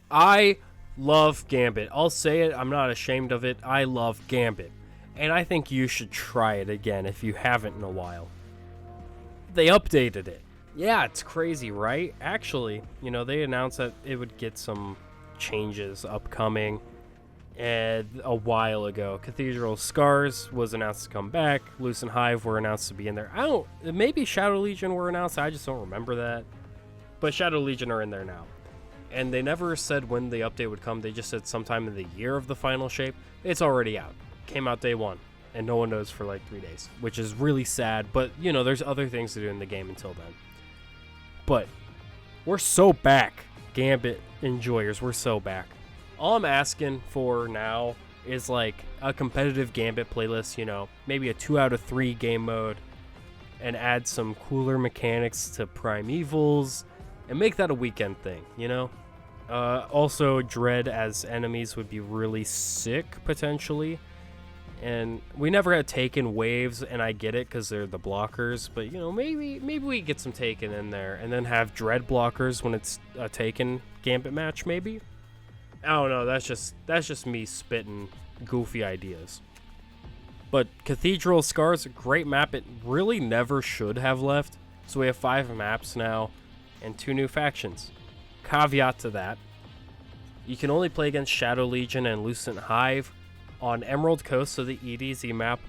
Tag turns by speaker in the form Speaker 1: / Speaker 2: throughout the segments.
Speaker 1: I love Gambit. I'll say it. I'm not ashamed of it. I love Gambit. And I think you should try it again if you haven't in a while. They updated it. Yeah, it's crazy, right? Actually, they announced that it would get some changes upcoming. And a while ago, Cathedral Scars was announced to come back. Loose and Hive were announced to be in there. Maybe Shadow Legion were announced. I just don't remember that. But Shadow Legion are in there now. And they never said when the update would come. They just said sometime in the year of the final shape. It's already out. Came out day one. And no one knows for like 3 days. Which is really sad. But, there's other things to do in the game until then. But we're so back. Gambit enjoyers, we're so back. All I'm asking for now is like a competitive Gambit playlist, maybe a 2 out of 3 game mode. And add some cooler mechanics to Primevals. And make that a weekend thing, Also, Dread as enemies would be really sick, potentially. And we never had Taken waves, and I get it, because they're the blockers. But, maybe we get some Taken in there. And then have Dread blockers when it's a Taken Gambit match, maybe? I don't know, that's just me spitting goofy ideas. But Cathedral Scars, a great map. It really never should have left. So we have 5 maps now. And 2 new factions. Caveat to that, you can only play against Shadow Legion and Lucent Hive on Emerald Coast, so the EDZ map,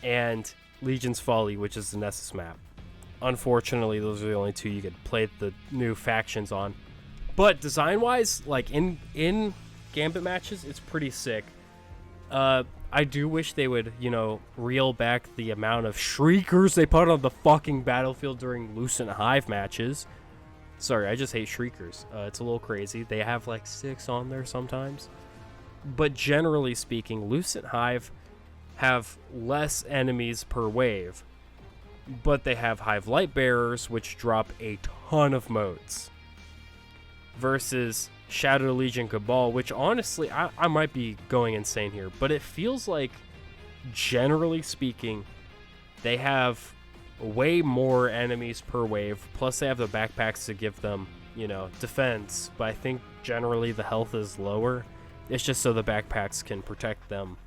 Speaker 1: and Legion's Folly, which is the Nessus map. Unfortunately, those are the only 2 you could play the new factions on. But design-wise, like in Gambit matches, it's pretty sick. I do wish they would, reel back the amount of Shriekers they put on the fucking battlefield during Lucent Hive matches. Sorry, I just hate Shriekers. It's a little crazy. They have like 6 on there sometimes. But generally speaking, Lucent Hive have less enemies per wave. But they have Hive Light Bearers, which drop a ton of motes. Versus Shadow Legion Cabal, which honestly, I might be going insane here. But it feels like, generally speaking, they have way more enemies per wave, plus they have the backpacks to give them, defense, but I think generally the health is lower. It's just so the backpacks can protect them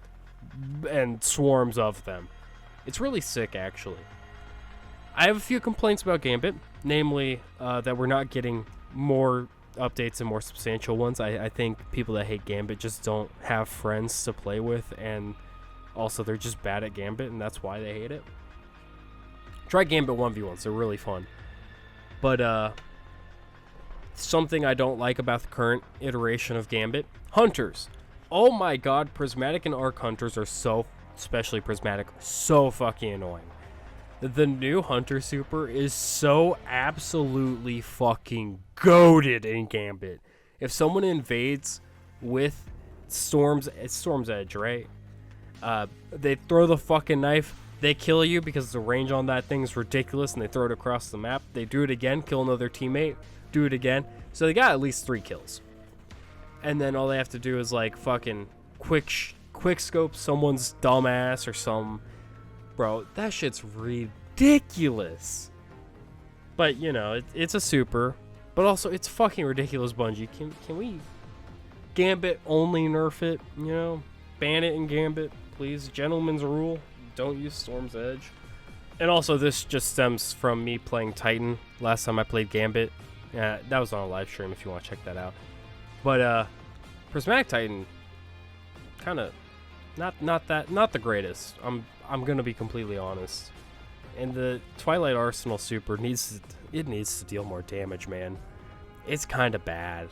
Speaker 1: and swarms of them. It's really sick, actually. I have a few complaints about Gambit, namely that we're not getting more updates and more substantial ones. I think people that hate Gambit just don't have friends to play with, and also they're just bad at Gambit, and that's why they hate it. Try Gambit 1v1s, they're really fun. But, something I don't like about the current iteration of Gambit, Hunters. Oh my god, Prismatic and Arc Hunters are so, especially Prismatic, so fucking annoying. The new Hunter Super is so absolutely fucking goated in Gambit. If someone invades with Storm's Edge, right? They throw the fucking knife. They kill you because the range on that thing is ridiculous, and they throw it across the map. They do it again, kill another teammate, do it again. So they got at least 3 kills. And then all they have to do is like fucking quick scope someone's dumbass or some... Bro, that shit's ridiculous. But, it's a super. But also, it's fucking ridiculous, Bungie. Can we Gambit only nerf it, Ban it in Gambit, please. Gentleman's rule. Don't use Storm's Edge. And also, this just stems from me playing Titan last time I played Gambit. Yeah, that was on a live stream if you want to check that out. But Prismatic Titan, kind of not the greatest. I'm gonna be completely honest. And the Twilight Arsenal Super needs to deal more damage, man. It's kind of bad.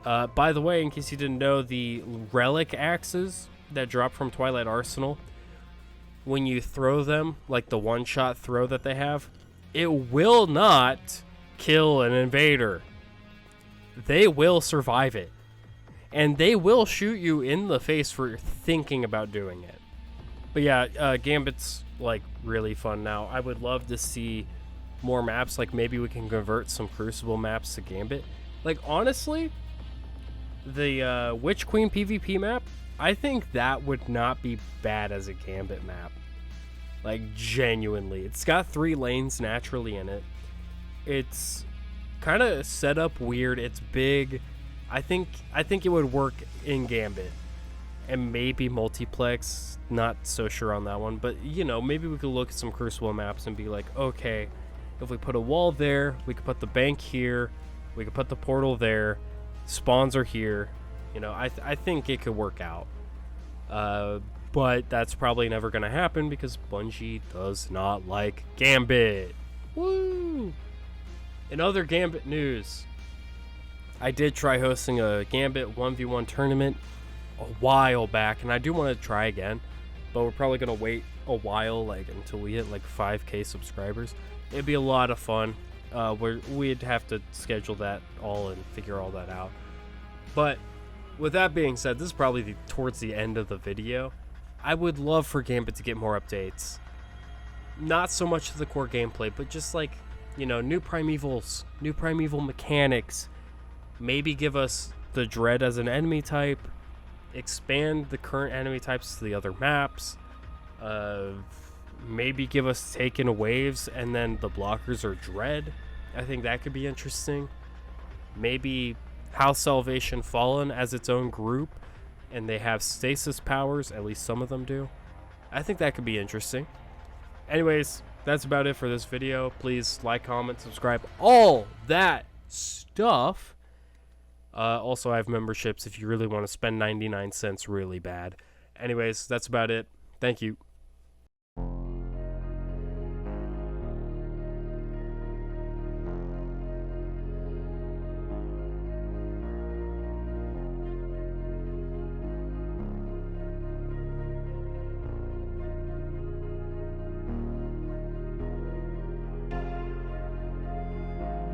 Speaker 1: By the way, in case you didn't know, the relic axes that drop from Twilight Arsenal, when you throw them, like the one-shot throw that they have, it will not kill an invader. They will survive it. And they will shoot you in the face for thinking about doing it. But yeah, Gambit's like really fun now. I would love to see more maps. Like maybe we can convert some Crucible maps to Gambit. Like honestly, the Witch Queen PvP map, I think that would not be bad as a Gambit map. Like genuinely. It's got 3 lanes naturally in it. It's kind of set up weird. It's big. I think it would work in Gambit. And maybe multiplex, not so sure on that one, but you know, maybe we could look at some Crucible maps and be like, okay, if we put a wall there, we could put the bank here, we could put the portal there, spawns are here. You know, I think it could work out. But that's probably never going to happen because Bungie does not like Gambit. Woo! In other Gambit news, I did try hosting a Gambit 1v1 tournament a while back, and I do want to try again, but we're probably going to wait a while, like until we hit like 5k subscribers. It'd be a lot of fun. We'd have to schedule that all and figure all that out. But with that being said, this is probably towards the end of the video. I would love for Gambit to get more updates. Not so much to the core gameplay, but just like, you know, new primevals, new primeval mechanics. Maybe give us the Dread as an enemy type. Expand the current enemy types to the other maps. Maybe give us Taken Waves and then the blockers are Dread. I think that could be interesting. Maybe House Salvation Fallen as its own group, and they have stasis powers, at least some of them do. I think that could be interesting. Anyways, that's about it for this video. Please like, comment, subscribe, all that stuff. Also, I have memberships if you really want to spend 99 cents really bad. Anyways, that's about it. Thank you.